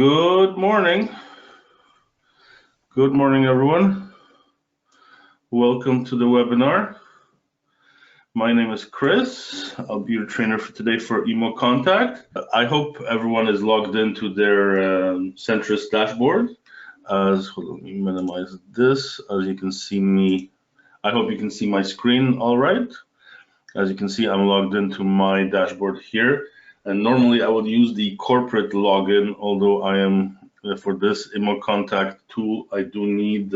Good morning. Good morning, everyone. Welcome to the webinar. My name is Chris. I'll be your trainer for today for Immocontact. I hope everyone is logged into their Centris dashboard. Hold on, let me minimize this. As you can see me, I hope you can see my screen all right. As you can see, I'm logged into my dashboard here. And normally I would use the corporate login, although I am, for this Immocontact tool, I do need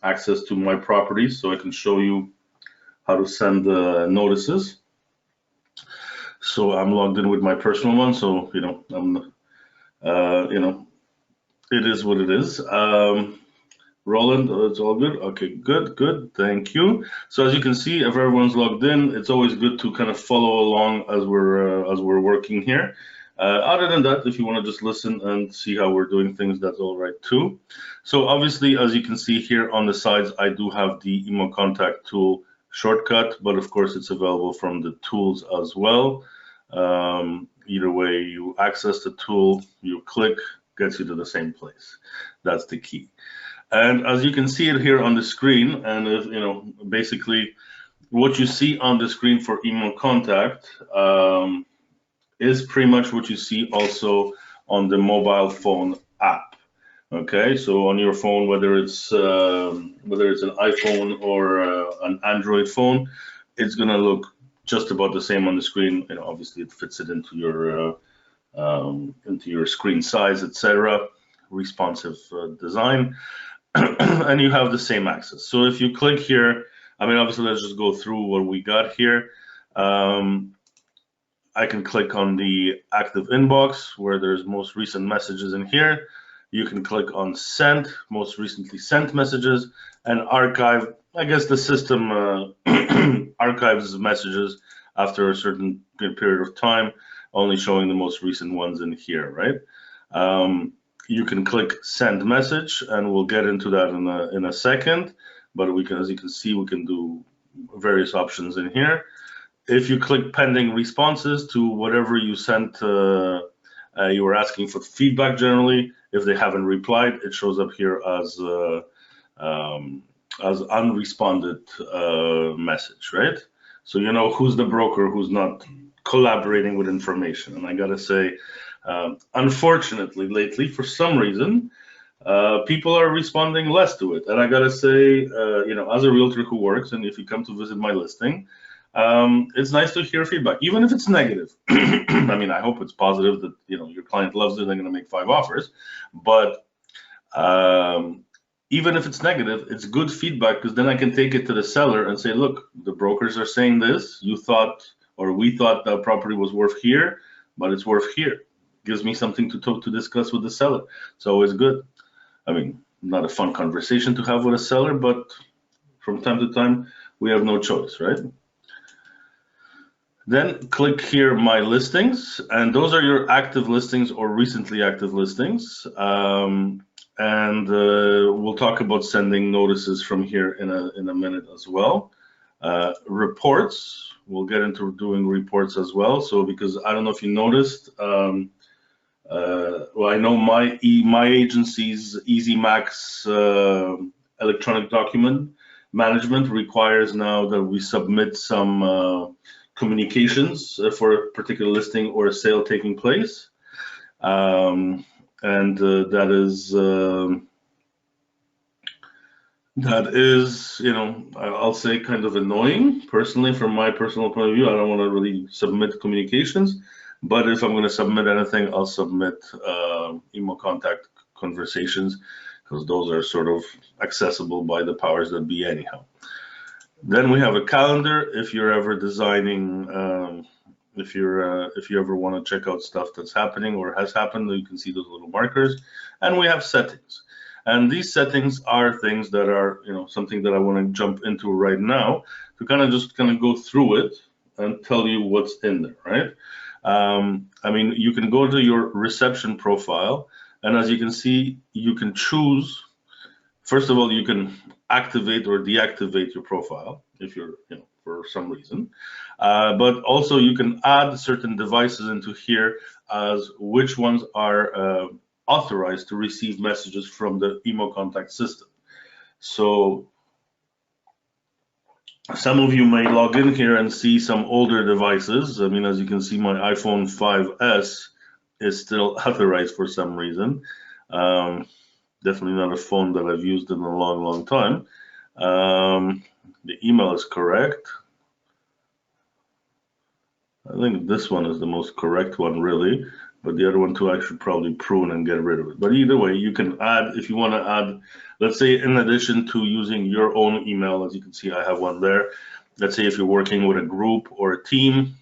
access to my properties so I can show you how to send notices. So I'm logged in with my personal one, so, it is what it is. Roland, it's all good. Okay, good. Thank you. So as you can see, if everyone's logged in, it's always good to kind of follow along as we're working here. Other than that, if you want to just listen and see how we're doing things, that's all right too. So obviously, as you can see here on the sides, I do have the Immocontact tool shortcut, but of course it's available from the tools as well. Either way you access the tool, you click, gets you to the same place. That's the key. And as you can see it here on the screen, and basically what you see on the screen for Immocontact is pretty much what you see also on the mobile phone app. Okay, so on your phone, whether it's an iPhone or an Android phone, it's gonna look just about the same on the screen. Obviously it fits it into your screen size, etc. Responsive design. And you have the same access. So if you click here, obviously let's just go through what we got here. I can click on the active inbox where there's most recent messages in here. You can click on send, most recently sent messages, and archive. I guess the system archives messages after a certain period of time, only showing the most recent ones in here, right? You can click send message, and we'll get into that in a second. But we can, as you can see, we can do various options in here. If you click pending responses to whatever you sent, you were asking for feedback generally. If they haven't replied, it shows up here as unresponded message, right? So you know who's the broker who's not collaborating with information. And I gotta say, unfortunately, lately, for some reason, people are responding less to it. And I gotta say, as a realtor who works, and if you come to visit my listing, it's nice to hear feedback, even if it's negative. I hope it's positive that your client loves it, they're gonna make 5 offers. But even if it's negative, it's good feedback, because then I can take it to the seller and say, look, the brokers are saying this, you thought, or we thought that property was worth here, but it's worth here. Gives me something to discuss with the seller. It's always good. Not a fun conversation to have with a seller, but from time to time, we have no choice, right? Then click here, my listings, and those are your active listings or recently active listings. And we'll talk about sending notices from here in a minute as well. Reports, we'll get into doing reports as well. So because I don't know if you noticed, well, I know my agency's EasyMax electronic document management requires now that we submit some communications for a particular listing or a sale taking place. And that is, I'll say kind of annoying. Personally, from my personal point of view, I don't want to really submit communications. But if I'm going to submit anything, I'll submit Immocontact conversations, because those are sort of accessible by the powers that be anyhow. Then we have a calendar. If you're ever designing, if you ever want to check out stuff that's happening or has happened, you can see those little markers. And we have settings. And these settings are things that are, something that I want to jump into right now to kind of go through it and tell you what's in there, right? You can go to your reception profile, and as you can see, you can choose. First of all, you can activate or deactivate your profile if you're, for some reason. But also you can add certain devices into here as which ones are authorized to receive messages from the Immocontact system. So some of you may log in here and see some older devices. I mean, as you can see, my iPhone 5S is still authorized for some reason. Definitely not a phone that I've used in a long, long time. The email is correct. I think this one is the most correct one, really, but the other one too, I should probably prune and get rid of it. But either way, you can add, if you want to add, let's say in addition to using your own email, as you can see, I have one there. Let's say if you're working with a group or a team,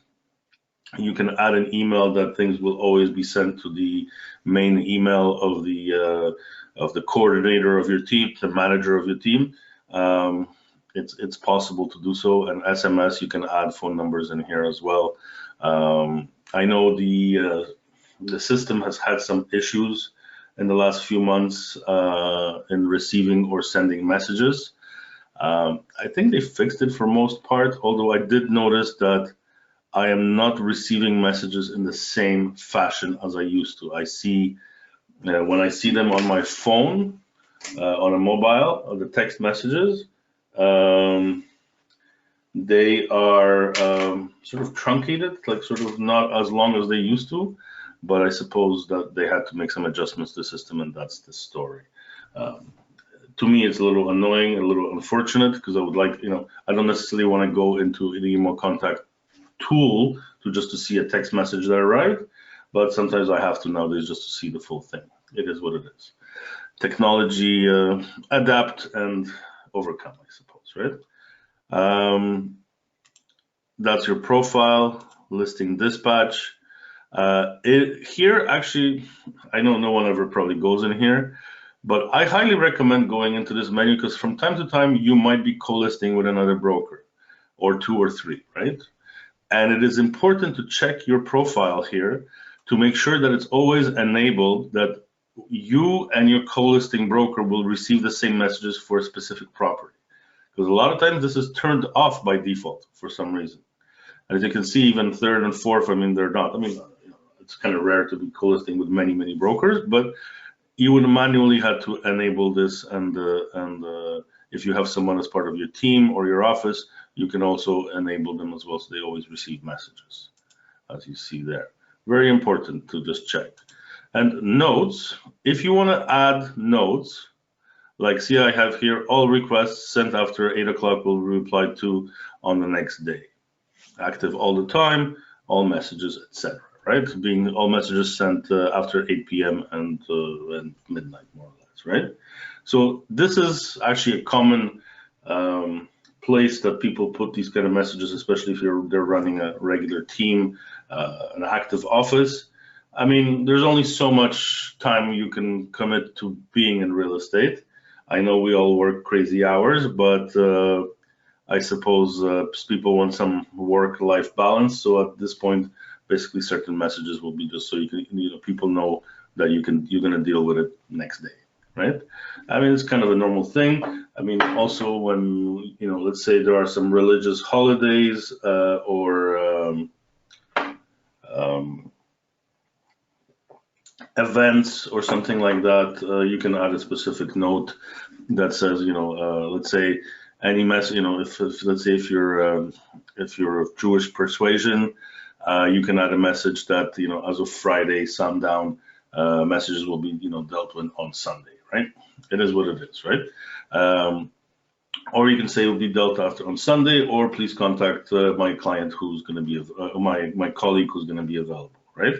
you can add an email that things will always be sent to the main email of the coordinator of your team, the manager of your team. It's possible to do so. And SMS, you can add phone numbers in here as well. I know the system has had some issues in the last few months in receiving or sending messages. I think they fixed it for most part, although I did notice that I am not receiving messages in the same fashion as I used to. I see, when I see them on my phone, on a mobile, the text messages, they are sort of truncated, like sort of not as long as they used to, but I suppose that they had to make some adjustments to the system, and that's the story. To me, it's a little annoying, a little unfortunate, because I would like, I don't necessarily want to go into the Immocontact tool to see a text message that arrived, but sometimes I have to nowadays just to see the full thing. It is what it is. Technology, adapt and overcome, I suppose, right? That's your profile, listing dispatch. Here, actually, I know no one ever probably goes in here, but I highly recommend going into this menu because from time to time, you might be co-listing with another broker or two or three, right? And it is important to check your profile here to make sure that it's always enabled that you and your co-listing broker will receive the same messages for a specific property. Because a lot of times this is turned off by default for some reason. As you can see, even third and fourth, I mean, they're not, I mean, it's kind of rare to be co-listing with many, many brokers, but you would manually have to enable this. And if you have someone as part of your team or your office, you can also enable them as well, so they always receive messages, as you see there. Very important to just check. And notes, if you want to add notes, like see I have here, all requests sent after 8 o'clock will be replied to on the next day. Active all the time, all messages, etc. Right? Being all messages sent after 8 p.m. and midnight, more or less, right? So this is actually a common place that people put these kind of messages, especially if they're running a regular team, an active office. I mean, there's only so much time you can commit to being in real estate. I know we all work crazy hours, but I suppose people want some work-life balance. So at this point, basically certain messages will be just so you can, people know that you're going to deal with it next day, right? I mean, it's kind of a normal thing. I mean, also when, let's say there are some religious holidays or events or something like that, you can add a specific note that says, let's say any message, if let's say if you're of Jewish persuasion, you can add a message that, as of Friday sundown, messages will be, dealt with on Sunday, right? It is what it is, right? Or you can say it will be dealt after on Sunday, or please contact my client who's going to be, my colleague who's going to be available, right?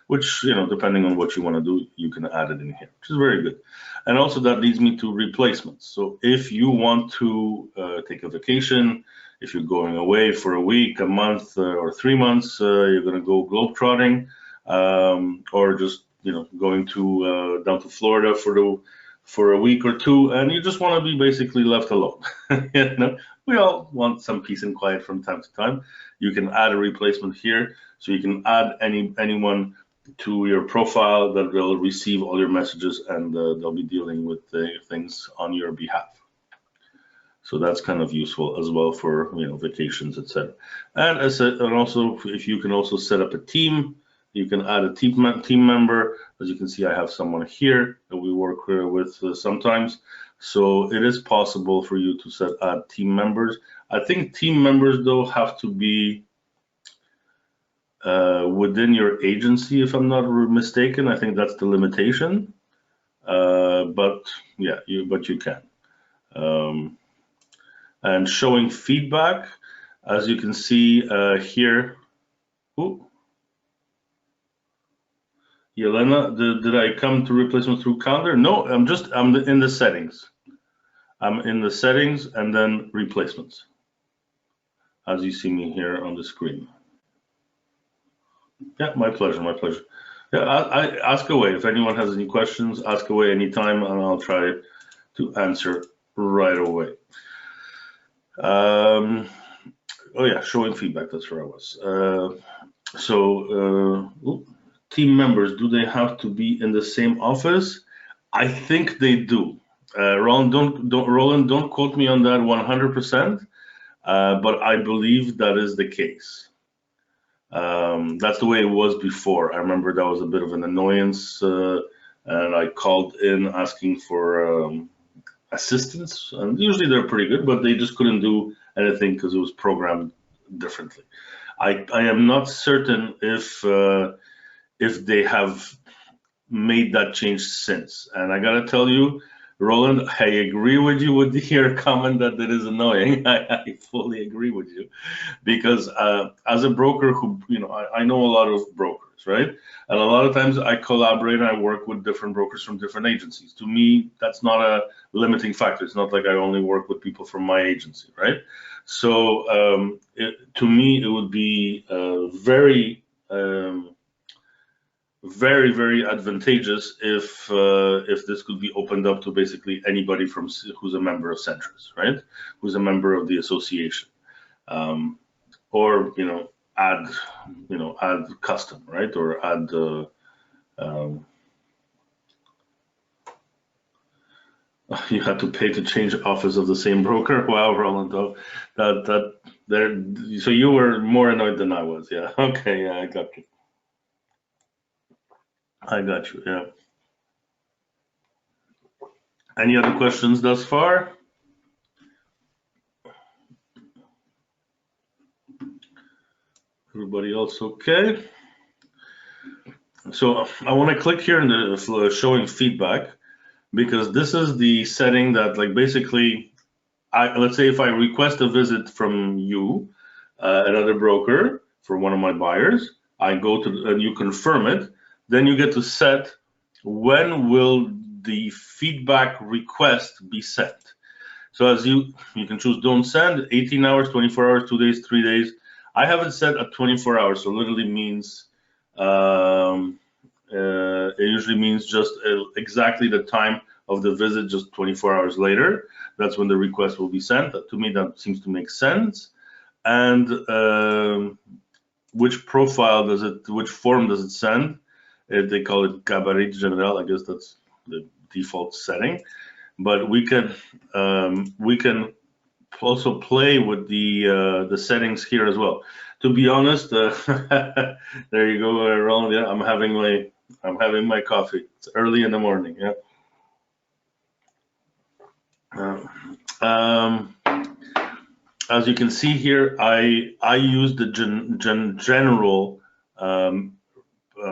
Which, depending on what you want to do, you can add it in here, which is very good. And also that leads me to replacements. So if you want to take a vacation, if you're going away for a week, a month, or 3 months, you're going to go globetrotting, or just, going to down to Florida for a week or two, and you just want to be basically left alone. We all want some peace and quiet from time to time. You can add a replacement here, so you can add anyone to your profile that will receive all your messages, and they'll be dealing with things on your behalf. So that's kind of useful as well for vacations, etc. And as and also if you can also set up a team You can add a team member. As you can see, I have someone here that we work with sometimes. So it is possible for you to add team members. I think team members, though, have to be within your agency, if I'm not mistaken. I think that's the limitation. But yeah, you can. And showing feedback, as you can see here. Ooh. Yelena, did I come to replacement through calendar? No, I'm in the settings. I'm in the settings and then replacements, as you see me here on the screen. Yeah, my pleasure, my pleasure. Yeah, I ask away. If anyone has any questions, ask away anytime, and I'll try to answer right away. Oh yeah, showing feedback. That's where I was. Team members, do they have to be in the same office? I think they do. Roland, don't quote me on that 100%, but I believe that is the case. That's the way it was before. I remember that was a bit of an annoyance, and I called in asking for assistance, and usually they're pretty good, but they just couldn't do anything because it was programmed differently. I am not certain if they have made that change since. And I gotta tell you, Roland, I agree with you with your comment that it is annoying. I fully agree with you, because as a broker who, I know a lot of brokers, right? And a lot of times I collaborate and I work with different brokers from different agencies. To me, that's not a limiting factor. It's not like I only work with people from my agency, right? So to me, it would be very very advantageous if this could be opened up to basically anybody who's a member of Centris, right? Who's a member of the association, or add custom, right? Or add you had to pay to change office of the same broker. Wow, Roland, though, that there. So you were more annoyed than I was. Yeah. Okay. Yeah, I got you. I got you. Yeah. Any other questions thus far? Everybody else okay? So I want to click here in the showing feedback, because this is the setting that, like, basically, let's say if I request a visit from you, another broker, for one of my buyers, I go to and you confirm it, then you get to set when will the feedback request be sent. So as you can choose don't send, 18 hours, 24 hours, 2 days, 3 days. I have it set at 24 hours, so literally means it usually means just exactly the time of the visit, just 24 hours later. That's when the request will be sent. To me, that seems to make sense. And which profile does it, which form does it send? They call it Gabarit General. I guess that's the default setting. But we can also play with the settings here as well. To be honest, there you go, Roland. Yeah, I'm having my coffee. It's early in the morning. Yeah. As you can see here, I use the general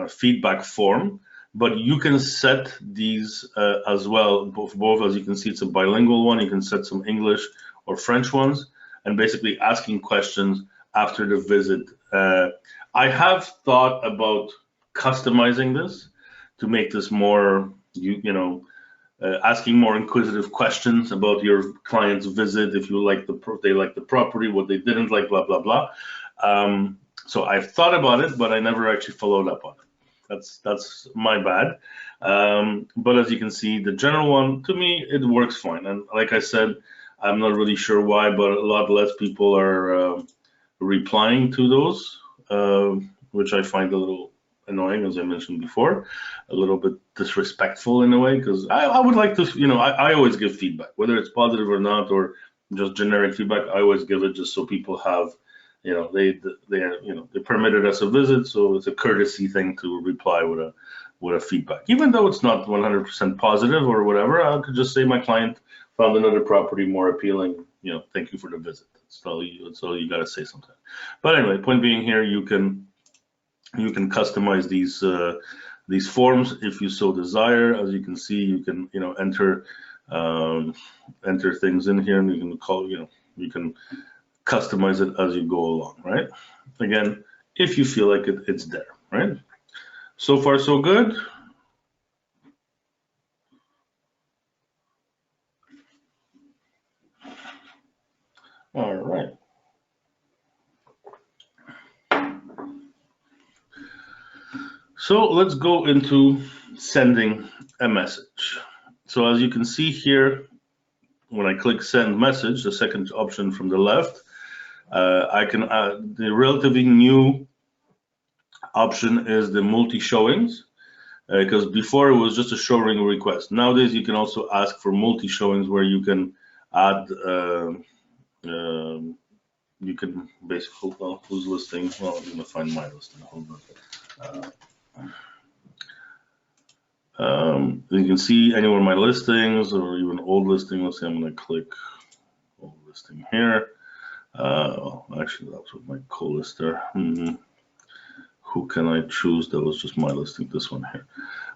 feedback form, but you can set these as well. Both, as you can see, it's a bilingual one. You can set some English or French ones, and basically asking questions after the visit. I have thought about customizing this to make this more, asking more inquisitive questions about your client's visit. If you like they like the property, what they didn't like, blah blah blah. So I've thought about it, but I never actually followed up on it. That's my bad. But as you can see, the general one, to me, it works fine. And like I said, I'm not really sure why, but a lot less people are replying to those, which I find a little annoying, as I mentioned before, a little bit disrespectful in a way, because I would like to, I always give feedback, whether it's positive or not, or just generic feedback. I always give it just so people have you know, they permitted us a visit, so it's a courtesy thing to reply with a feedback, even though it's not 100% positive or whatever. I could just say my client found another property more appealing. You know, thank you for the visit. That's all you got to say sometimes. But anyway, point being here, you can customize these forms if you so desire. As you can see, you can enter things in here, and you can you can customize it as you go along, right? Again, if you feel like it's there, right? So far, so good. All right. So let's go into sending a message. So as you can see here, when I click send message, the second option from the left, I can add the relatively new option is the multi-showings, because before it was just a showing request. Nowadays you can also ask for multi-showings where you can add you can basically, well, who's listing? Well, I'm gonna find my listing. Hold on. You can see any of my listings or even old listing. Let's say I'm gonna click old listing here. Actually, that was with my co-lister. Who can I choose? That was just my listing. This one here.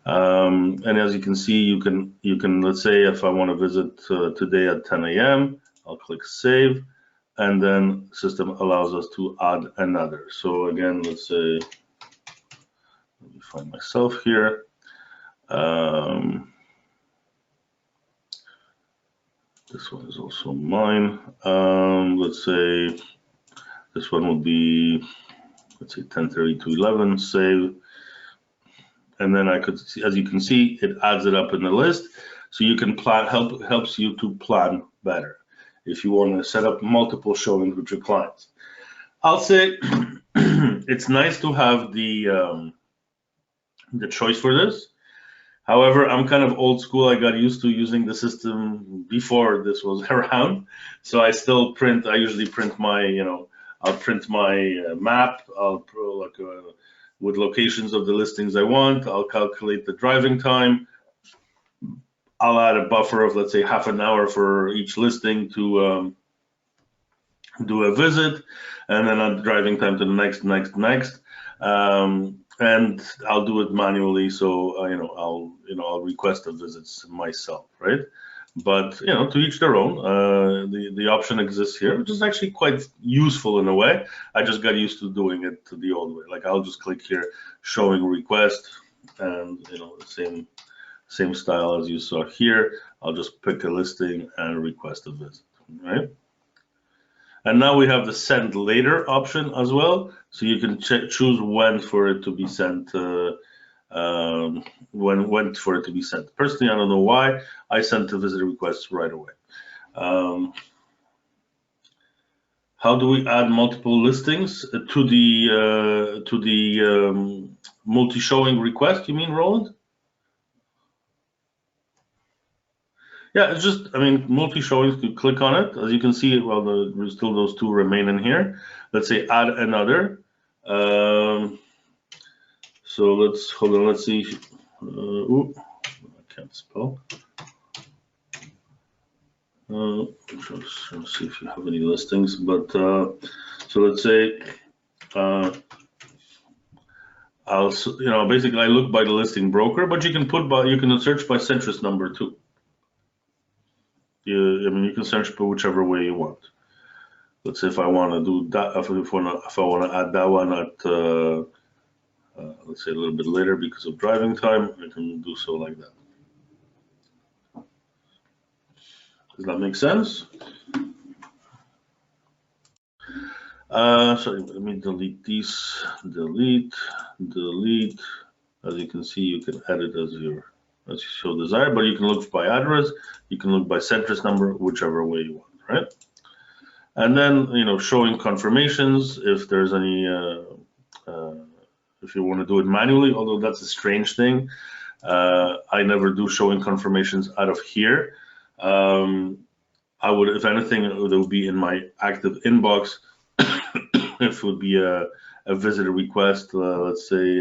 And as you can see, you can let's say if I want to visit today at 10 a.m., I'll click save. And then the system allows us to add another. So again, let's say, let me find myself here. This one is also mine. Let's say this one will be, let's say 10:30 to 11, save. And then I could see, as you can see, it adds it up in the list. So you can plan, helps you to plan better if you want to set up multiple showings with your clients. I'll say it's nice to have the choice for this. However, I'm kind of old school. I got used to using the system before this was around. So I still print, I usually print my, I'll print my map. I'll with locations of the listings I want. I'll calculate the driving time. I'll add a buffer of, let's say, half an hour for each listing to do a visit, and then I'm driving time to the next. And I'll do it manually. So I'll request the visits myself, right? But to each their own. The option exists here, which is actually quite useful in a way. I just got used to doing it the old way. Like I'll just click here, showing request, and the same style as you saw here. I'll just pick a listing and request a visit, right? And now we have the send later option as well. So you can choose when for it to be sent, when for it to be sent. Personally, I don't know why. I sent the visitor requests right away. How do we add multiple listings to the multi-showing request? You mean, Roland? Yeah, it's just, multi-showings, you click on it. As you can see, well, there's still those two remain in here. Let's say add another. So let's, hold on, let's see. I can't spell. I'm trying to see if you have any listings, but so let's say, basically I look by the listing broker, but you can search by centrist number too. You can search by whichever way you want. Let's say if I want to do that, if I want to add that one at, let's say a little bit later because of driving time, I can do so like that. Does that make sense? Sorry, let me delete these. Delete. As you can see, you can edit as you so desire, but you can look by address, you can look by centrist number, whichever way you want, right? And then, showing confirmations, if there's any, if you want to do it manually, although that's a strange thing. I never do showing confirmations out of here. I would, if anything, it would be in my active inbox if it would be a visitor request, let's say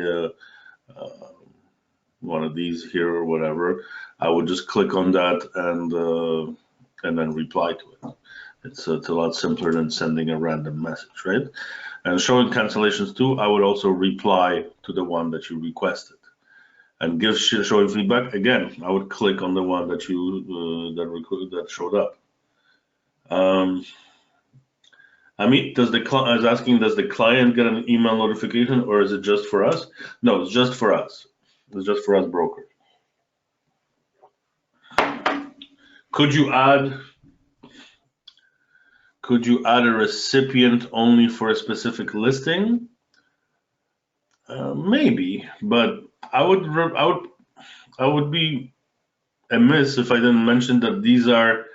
one of these here or whatever, I would just click on that and then reply to it. It's a lot simpler than sending a random message, right? And showing cancellations too, I would also reply to the one that you requested. And give showing feedback again, I would click on the one that you that showed up. Amit, is asking, does the client get an email notification or is it just for us? No, it's just for us. It's just for us brokers. Could you add a recipient only for a specific listing? Maybe, but I would be amiss if I didn't mention that these are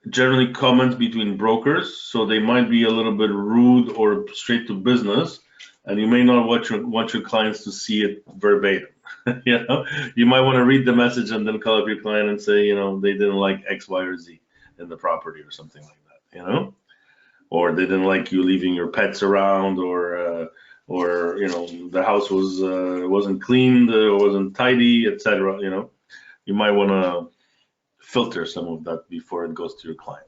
generally comments between brokers, so they might be a little bit rude or straight to business, and you may not want your clients to see it verbatim. You know, you might want to read the message and then call up your client and say, you know, they didn't like X, Y, or Z in the property or something like that, you know, or they didn't like you leaving your pets around, or you know, the house wasn't cleaned, wasn't tidy, etc. You know, you might want to filter some of that before it goes to your client.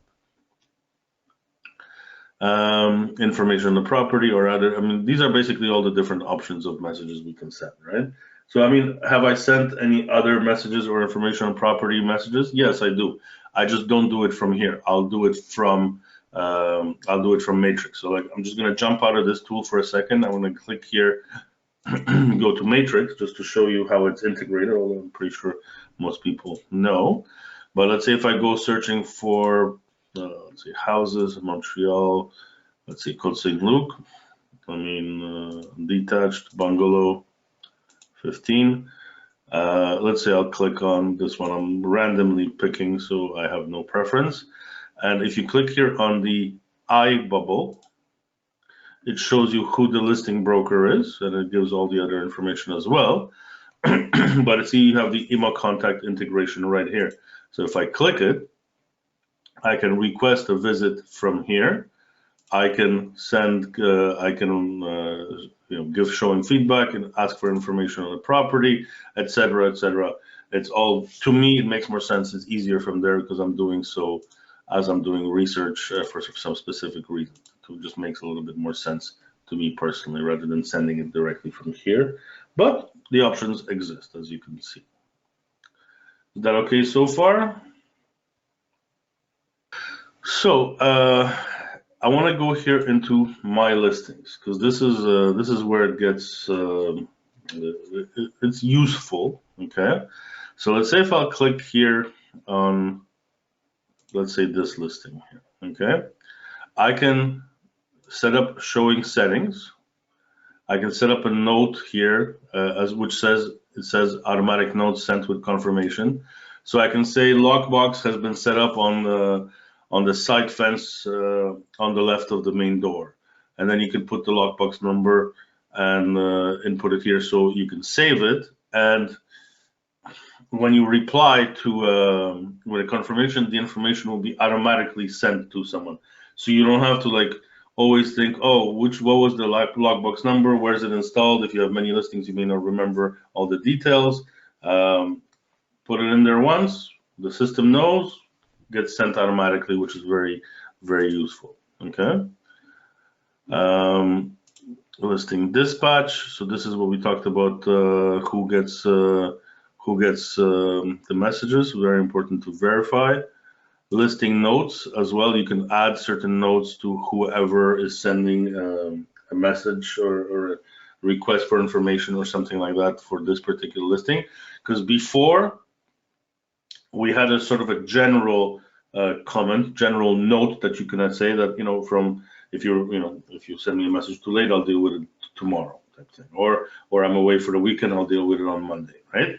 Information on the property or other, I mean, these are basically all the different options of messages we can send, right? So, I mean, have I sent any other messages or information on property messages? Yes, I do. I just don't do it from here. I'll do it from Matrix. So, like, I'm just gonna jump out of this tool for a second. I'm gonna click here, go to Matrix, just to show you how it's integrated, although I'm pretty sure most people know. But let's say if I go searching for, let's see, houses in Montreal, let's see, Côte Saint-Luc, I mean, detached bungalow 15. Let's say I'll click on this one. I'm randomly picking, so I have no preference. And if you click here on the I bubble, it shows you who the listing broker is, and it gives all the other information as well. But see, you have the Immocontact integration right here. So if I click it, I can request a visit from here. I can send, give showing feedback and ask for information on the property, etc., etc. It's all, to me, it makes more sense. It's easier from there because I'm doing so as I'm doing research for some specific reason. It just makes a little bit more sense to me personally rather than sending it directly from here. But the options exist, as you can see. Is that okay so far? So I want to go here into my listings because this is where it gets it's useful. Okay, so let's say if I'll click here on, let's say, this listing here. Okay, I can set up showing settings. I can set up a note here which says automatic notes sent with confirmation. So I can say lockbox has been set up on the side fence on the left of the main door, and then you can put the lockbox number and input it here so you can save it. And when you reply to with a confirmation, the information will be automatically sent to someone. So you don't have to like always think, oh, what was the lockbox number? Where is it installed? If you have many listings, you may not remember all the details. Put it in there once, the system knows, gets sent automatically, which is very, very useful. Okay. Listing dispatch. So this is what we talked about. Who gets the messages? Very important to verify. Listing notes as well. You can add certain notes to whoever is sending a message or a request for information or something like that for this particular listing. Because before we had a sort of a general comment, general note that you can say that, you know, from if you send me a message too late, I'll deal with it tomorrow type thing, or I'm away for the weekend, I'll deal with it on Monday, right?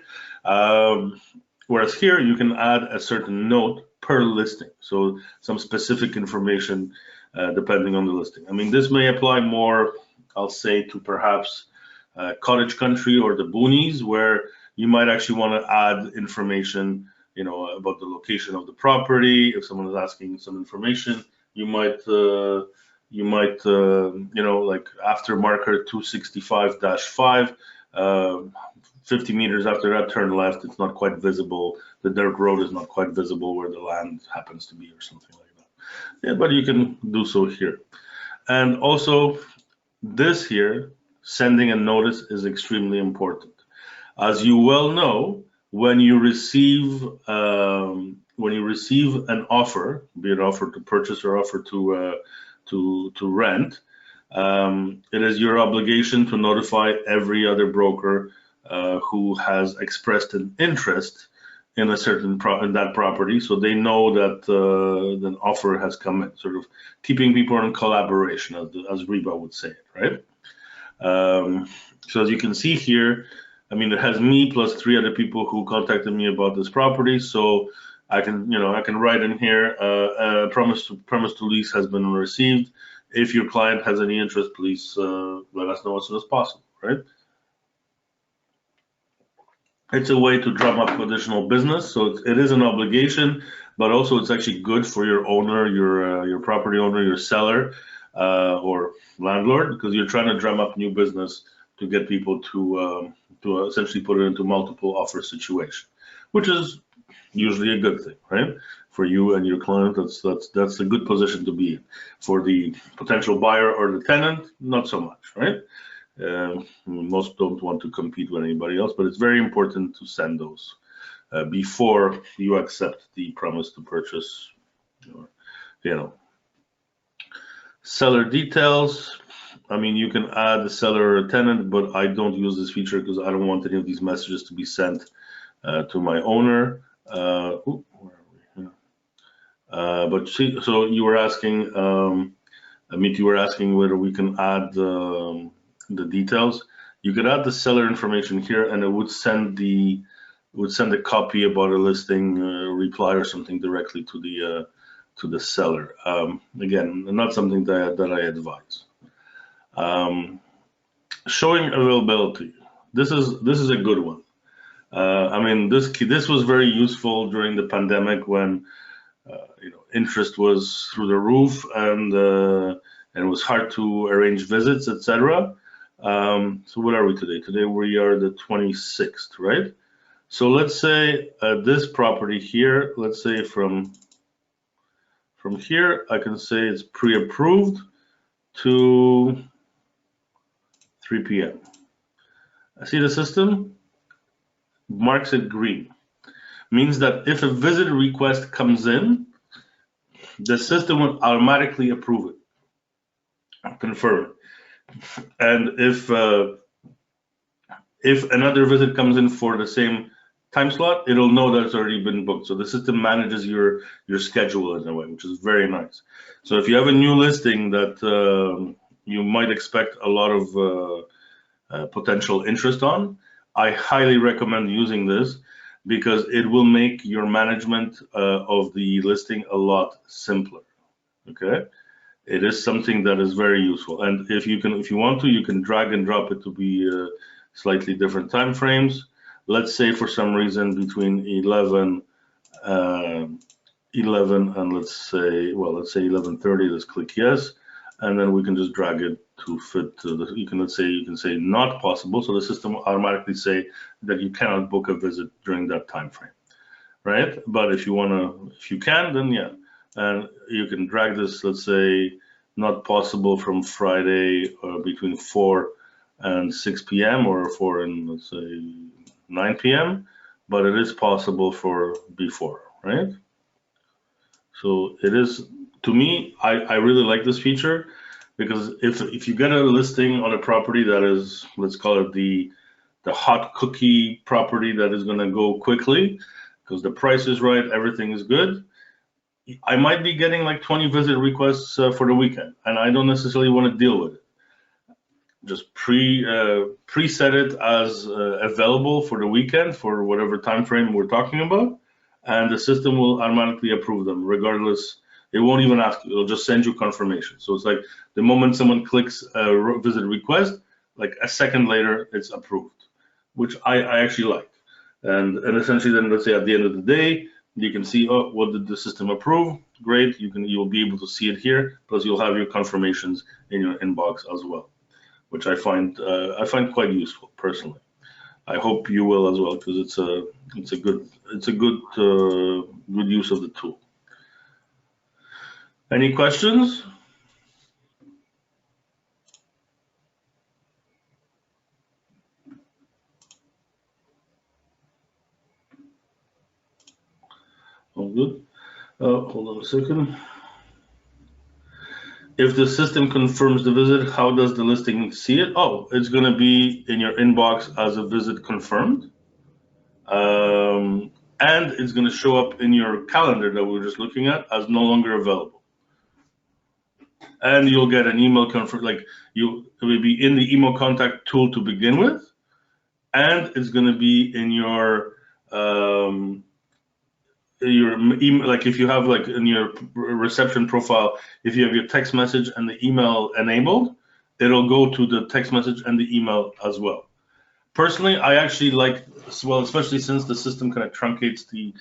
Whereas here you can add a certain note per listing, so some specific information depending on the listing. I mean, this may apply more, I'll say, to perhaps cottage country or the boonies, where you might actually want to add information, you know, about the location of the property. If someone is asking some information, you might you might, like after marker 265-5, 50 meters after that, turn left. It's not quite visible. The dirt road is not quite visible where the land happens to be or something like that. Yeah, but you can do so here. And also this here, sending a notice is extremely important. As you well know, when you receive an offer, be it offer to purchase or offer to rent, it is your obligation to notify every other broker who has expressed an interest in a certain in that property, so they know that an offer has come in. Sort of keeping people in collaboration, as Reba would say it, right? So as you can see here, I mean, it has me plus 3 other people who contacted me about this property. So I can write in here, promise to lease has been received. If your client has any interest, please let us know as soon as possible, right? It's a way to drum up additional business. So it is an obligation, but also it's actually good for your owner, your property owner, your seller, or landlord, because you're trying to drum up new business to get people to essentially put it into multiple offer situation, which is usually a good thing, right? For you and your client, that's a good position to be in. For the potential buyer or the tenant, not so much, right? Most don't want to compete with anybody else, but it's very important to send those before you accept the promise to purchase. Seller details. I mean, you can add the seller or a tenant, but I don't use this feature because I don't want any of these messages to be sent to my owner. Where are we? So you were asking, Amit, you were asking whether we can add the details. You could add the seller information here, and it would send a copy about a listing reply or something directly to the seller. Again, not something that I advise. Showing availability. This is a good one. I mean, this was very useful during the pandemic when interest was through the roof and it was hard to arrange visits, etc. So what are we today? Today we are the 26th, right? So let's say this property here, let's say from here, I can say it's pre-approved to 3 p.m. I see the system marks it green. Means that if a visit request comes in, the system will automatically approve it, confirm it. And if another visit comes in for the same time slot, it'll know that it's already been booked. So the system manages your schedule in a way, which is very nice. So if you have a new listing that you might expect a lot of potential interest on, I highly recommend using this because it will make your management of the listing a lot simpler. Okay, it is something that is very useful, and if you want to, you can drag and drop it to be slightly different time frames. Let's say for some reason between 11 and let's say 11:30. Let's click yes, and then we can just drag it to fit to the. You can say not possible, so the system will automatically say that you cannot book a visit during that time frame, right? But if you can, then yeah, and you can drag this. Let's say not possible from Friday between 4 and 6 p.m. or 4 and let's say 9 p.m. But it is possible for before, right? So it is, to me, I really like this feature because if you get a listing on a property that is, let's call it the hot cookie property that is going to go quickly because the price is right, everything is good, I might be getting like 20 visit requests for the weekend, and I don't necessarily want to deal with it. Just preset it as available for the weekend for whatever time frame we're talking about, and the system will automatically approve them regardless. It won't even ask you, it'll just send you confirmation. So it's like the moment someone clicks a visit request, like a second later, it's approved, which I actually like. And essentially then, let's say at the end of the day, You can see, oh, what did the system approve? Great, you'll be able to see it here. Plus, you'll have your confirmations in your inbox as well, which I find quite useful personally. I hope you will as well, because it's a good good use of the tool. Any questions? All good. Hold on a second. If the system confirms the visit, how does the listing see it? Oh, it's going to be in your inbox as a visit confirmed. And it's going to show up in your calendar that we were just looking at as no longer available. And you'll get an email confirm, like it will be in the Immocontact tool to begin with, and it's going to be in your email, like if you have like in your reception profile, if you have your text message and the email enabled, it'll go to the text message and the email as well. Personally, I actually like, well, especially since the system kind of truncates the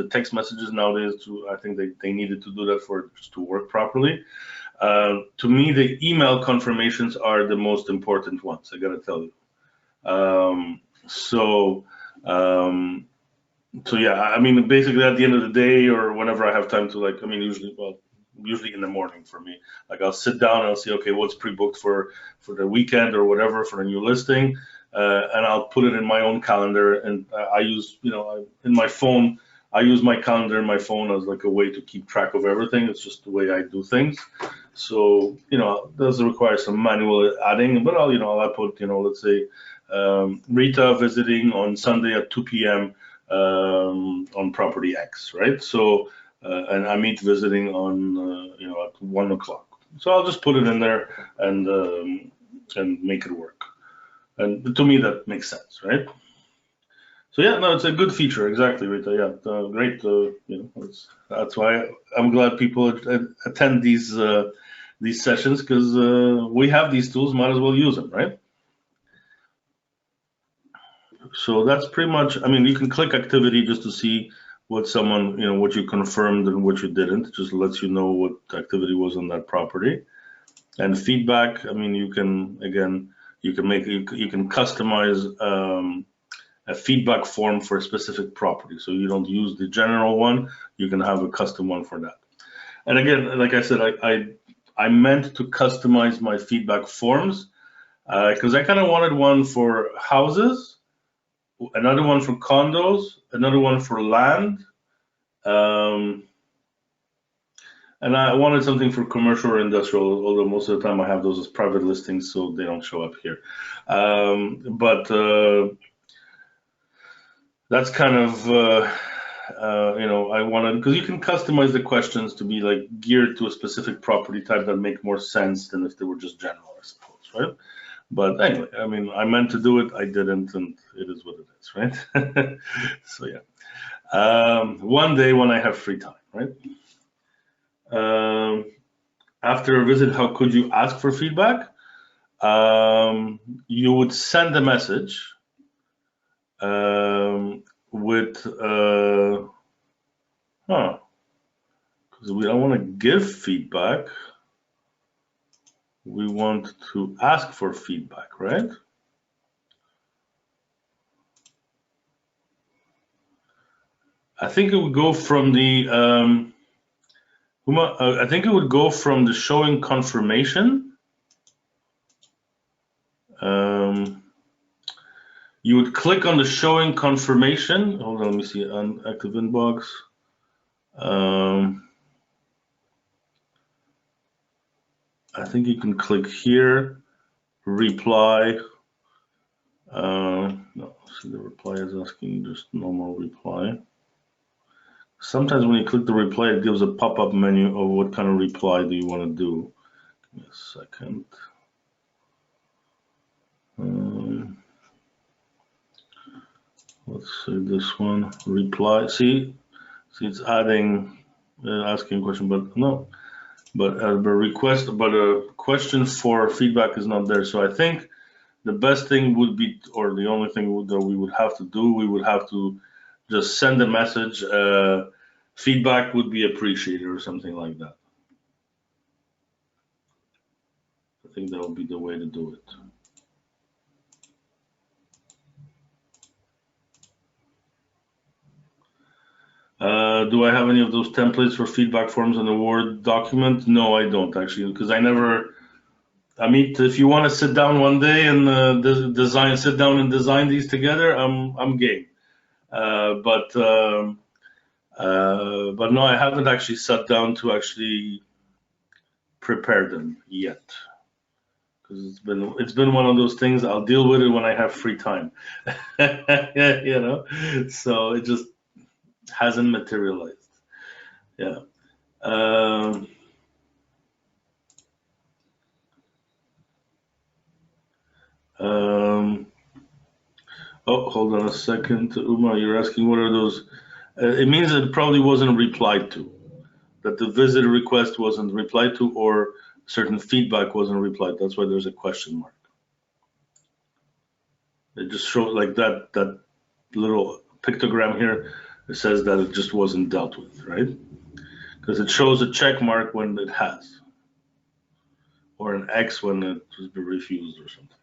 text messages nowadays. I think they needed to do that for it to work properly. To me, the email confirmations are the most important ones, I gotta tell you. So yeah, I mean, basically at the end of the day or whenever I have time to, like, I mean, usually in the morning for me, like I'll sit down and I'll see, okay, what's pre-booked for the weekend or whatever for a new listing. And I'll put it in my own calendar, and I use, in my phone, I use my calendar in my phone as like a way to keep track of everything. It's just the way I do things. So, it does require some manual adding, but I'll put, let's say, Rita visiting on Sunday at 2 p.m. On property X, right? So, and Amit visiting on, at 1 o'clock. So I'll just put it in there and make it work. And to me, that makes sense, right? So yeah, no, it's a good feature, exactly, Rita. Yeah, great. That's why I'm glad people attend these sessions, because we have these tools, might as well use them, right? So that's pretty much. I mean, you can click activity just to see what someone, what you confirmed and what you didn't. It just lets you know what activity was on that property. And feedback. I mean, you can customize a feedback form for a specific property. So you don't use the general one, you can have a custom one for that. And again, like I said, I meant to customize my feedback forms because I kind of wanted one for houses, another one for condos, another one for land, and I wanted something for commercial or industrial, although most of the time I have those as private listings, so they don't show up here. But that's kind of, I wanted, because you can customize the questions to be like geared to a specific property type that make more sense than if they were just general, I suppose, right? But anyway, I mean, I meant to do it, I didn't, and it is what it is, right? So yeah, one day when I have free time, right? After a visit, how could you ask for feedback? You would send a message with because we don't want to give feedback, we want to ask for feedback, right? I think it would go from the I think it would go from the showing confirmation. You would click on the showing confirmation. Hold on, let me see, on active inbox. I think you can click here, reply. No, see, the reply is asking just normal reply. Sometimes when you click the reply, it gives a pop-up menu of what kind of reply do you want to do. Give me a second. Let's say this one, reply. See, it's adding, asking a question, but no. But a question for feedback is not there. So I think the best thing would be, or the only thing that we would have to do, we would have to just send a message feedback would be appreciated or something like that. I think that would be the way to do it. Do I have any of those templates for feedback forms in the Word document? No, I don't actually, because I never. I mean, if you want to sit down one day and sit down and design these together, I'm game. But no, I haven't actually sat down to actually prepare them yet, because it's been one of those things. I'll deal with it when I have free time, you know. So it just hasn't materialized. Yeah. Um, um, oh, hold on a second, Uma. You're asking what are those? It means it probably wasn't replied to. That the visitor request wasn't replied to, or certain feedback wasn't replied. That's why there's a question mark. It just shows like that little pictogram here. It says that it just wasn't dealt with, right? Because it shows a check mark when it has, or an X when it was refused or something.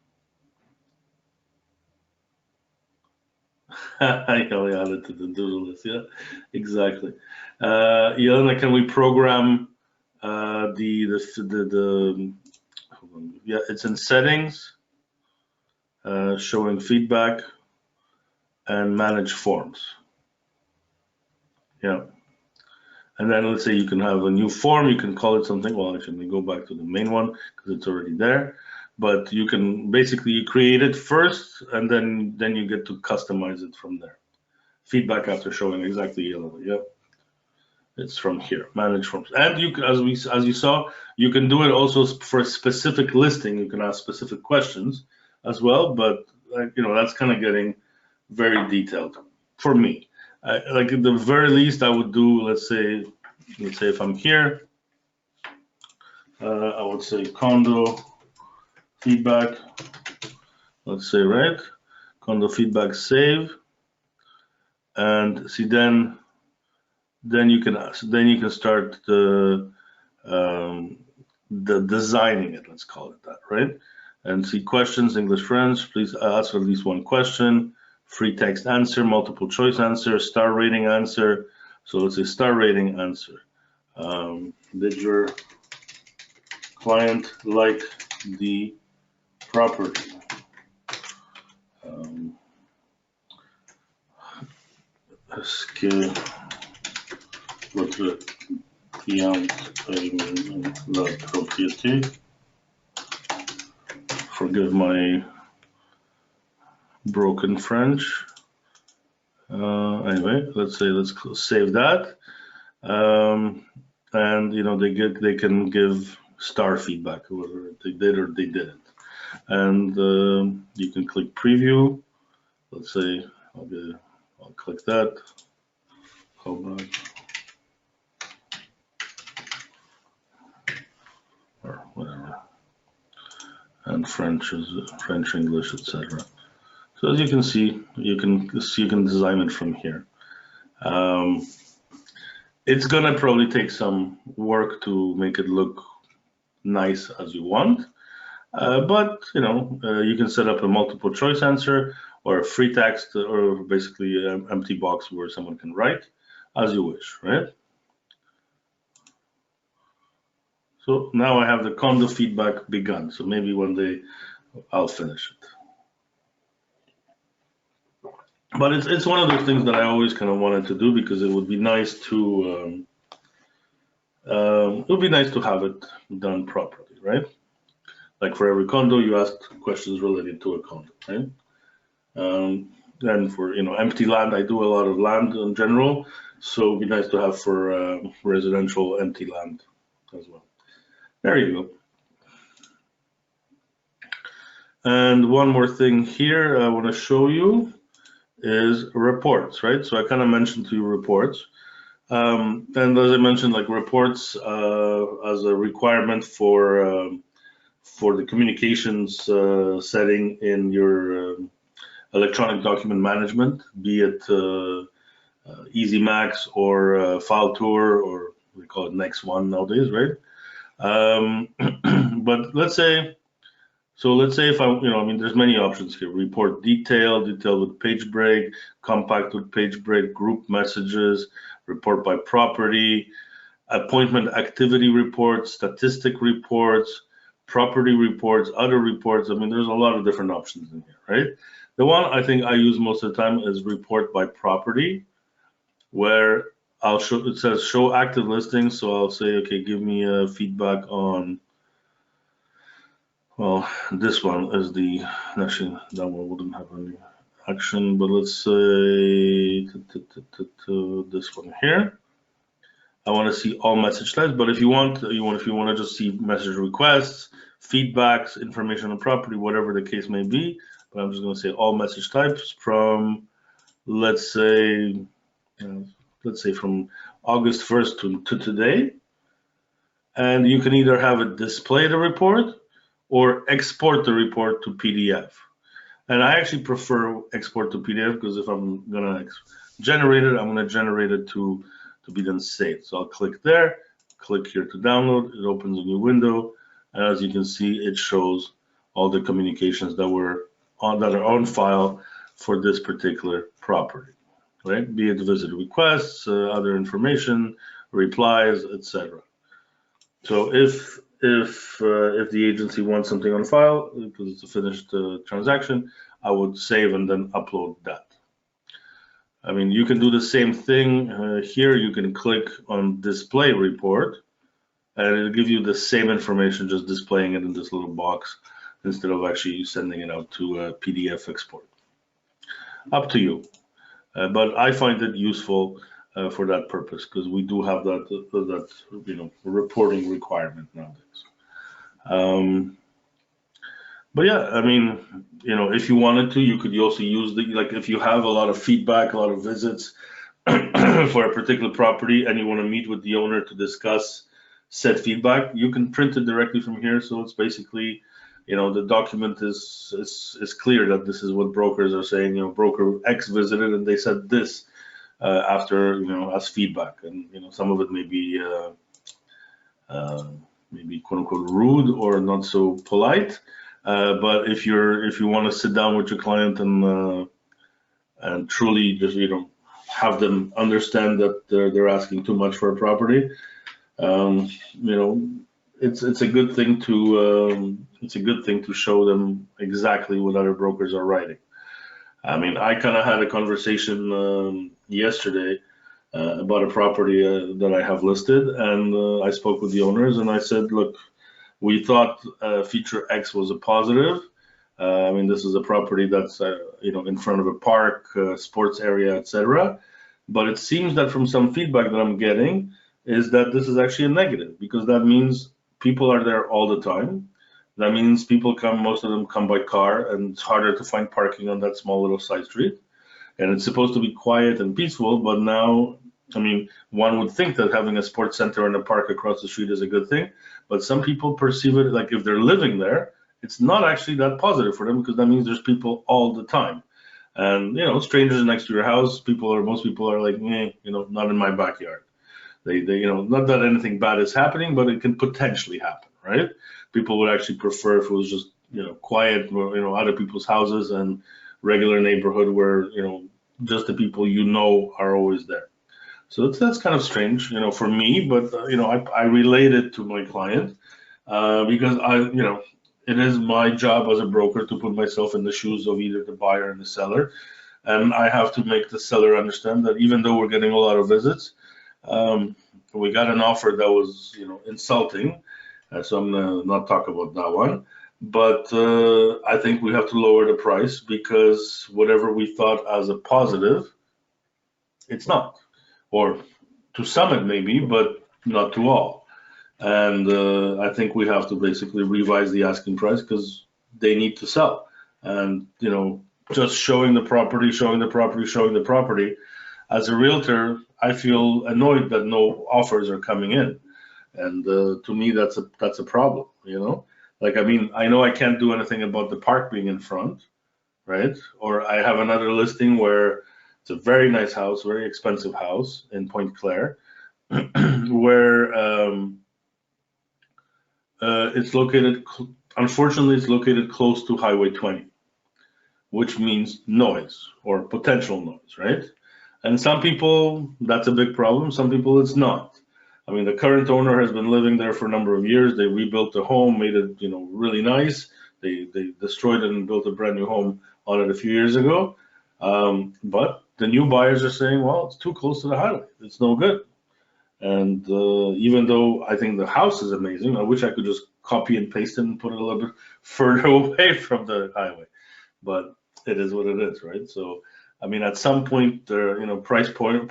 I only added to the do list. Yeah, exactly. Yelena, can we program the hold on. Yeah, it's in settings, showing feedback and manage forms. Yeah. And then let's say you can have a new form, you can call it something. Well, actually, let me go back to the main one because it's already there. But you can basically create it first, and then you get to customize it from there. Feedback after showing exactly yellow. Yeah, it's from here. Manage forms, and you can, as you saw, you can do it also for a specific listing. You can ask specific questions as well. But that's kind of getting very detailed for me. Like at the very least, I would do, let's say if I'm here, I would say condo feedback. Let's say condo feedback save, and see then you can start the designing it. Let's call it that, right? And see questions, English, French. Please ask at least one question. Free text answer, multiple choice answer, star rating answer. So let's say star rating answer. Did your client like the property? Est-ce que votre client aime la propriété? Forgive my broken French. Anyway, let's save that. And they can give star feedback, whether they did or they didn't. And you can click preview. Let's say I'll click that. Go back. Or whatever. And French, English, etc. So as you can see, you can design it from here. It's gonna probably take some work to make it look nice as you want, but you can set up a multiple choice answer or a free text or basically an empty box where someone can write as you wish, right? So now I have the condo feedback begun. So maybe one day I'll finish it. But it's one of those things that I always kind of wanted to do because it would be nice to have it done properly, right? Like for every condo, you ask questions related to a condo, right? And for empty land, I do a lot of land in general, so it'd be nice to have for residential empty land as well. There you go. And one more thing here I want to show you is reports, right? So I kind of mentioned to you reports. And as I mentioned, like reports as a requirement for the communications setting in your electronic document management, be it Easy Max or File Tour, or we call it Next One nowadays, right? But let's say if I mean, there's many options here. Report detail with page break, compact with page break, group messages, report by property, appointment activity reports, statistic reports, property reports, other reports. I mean, there's a lot of different options in here, right? The one I think I use most of the time is report by property, where it says show active listings. So I'll say, okay, give me feedback on, well, this one is actually that one wouldn't have any action, but let's say this one here. I want to see all message types, but if you want to just see message requests, feedbacks, information on property, whatever the case may be. But I'm just going to say all message types from, let's say from August 1st to today. And you can either have it display the report or export the report to PDF. And I actually prefer export to PDF, because if I'm going to generate it, I'm going to generate it to be then saved. So I'll click there, click here to download. It opens a new window, and as you can see, it shows all the communications that are on file for this particular property, right? Be it visitor requests, other information, replies, etc. So if the agency wants something on file because it's a finished transaction, I would save and then upload that. I mean, you can do the same thing here. You can click on display report, and it'll give you the same information, just displaying it in this little box instead of actually sending it out to a PDF export. Up to you. But I find it useful for that purpose, because we do have that reporting requirement nowadays. But yeah, I mean, if you wanted to, you could also use if you have a lot of feedback, a lot of visits for a particular property, and you want to meet with the owner to discuss said feedback, you can print it directly from here. So it's basically, the document is clear that this is what brokers are saying. Broker X visited and they said this after, as feedback, and some of it may be maybe quote unquote rude or not so polite. But if you want to sit down with your client and truly just have them understand that they're asking too much for a property, it's a good thing to show them exactly what other brokers are writing. I mean, I kind of had a conversation yesterday about a property that I have listed, and I spoke with the owners, and I said, look, we thought feature X was a positive. I mean, this is a property that's in front of a park, sports area, etc. But it seems that from some feedback that I'm getting is that this is actually a negative, because that means people are there all the time. That means people most of them come by car, and it's harder to find parking on that small little side street. And it's supposed to be quiet and peaceful, but now, I mean, one would think that having a sports center and a park across the street is a good thing, but some people perceive it like, if they're living there, it's not actually that positive for them, because that means there's people all the time. And, strangers next to your house, most people are like, not in my backyard. They not that anything bad is happening, but it can potentially happen, right? People would actually prefer if it was just, quiet, other people's houses and regular neighborhood where, just the people are always there. So that's kind of strange, for me, but I relate it to my client because it is my job as a broker to put myself in the shoes of either the buyer and the seller, and I have to make the seller understand that even though we're getting a lot of visits, we got an offer that was insulting, so I'm gonna not talk about that one. But I think we have to lower the price, because whatever we thought as a positive, it's not. Or to some it may be, but not to all. And I think we have to basically revise the asking price, because they need to sell. And just showing the property, as a realtor, I feel annoyed that no offers are coming in. And to me, that's a problem. Like, I mean, I know I can't do anything about the park being in front, right? Or I have another listing where It's a very nice house, very expensive house in Point Claire, where it's located. Unfortunately, it's located close to Highway 20, which means noise or potential noise, right? And some people, that's a big problem. Some people, it's not. I mean, the current owner has been living there for a number of years. They rebuilt the home, made it, really nice. They destroyed it and built a brand new home on it a few years ago. But the new buyers are saying, well, it's too close to the highway. It's no good. And even though I think the house is amazing, I wish I could just copy and paste it and put it a little bit further away from the highway. But it is what it is, right? So, I mean, at some point, price point.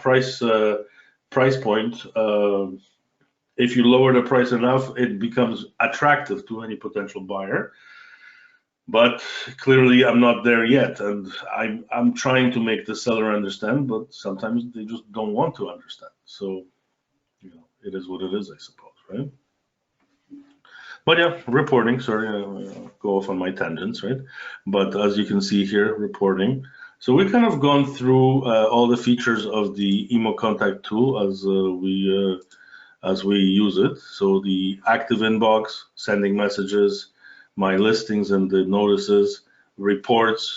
If you lower the price enough, it becomes attractive to any potential buyer. But clearly, I'm not there yet, and I'm trying to make the seller understand, but sometimes they just don't want to understand. So, it is what it is, I suppose, right? But yeah, reporting. Sorry, I go off on my tangents, right? But as you can see here, reporting. So we kind of gone through all the features of the Immocontact tool as we use it. So the active inbox, sending messages, my listings and the notices, reports,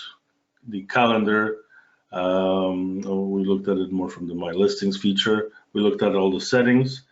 the calendar. We looked at it more from the my listings feature. We looked at all the settings.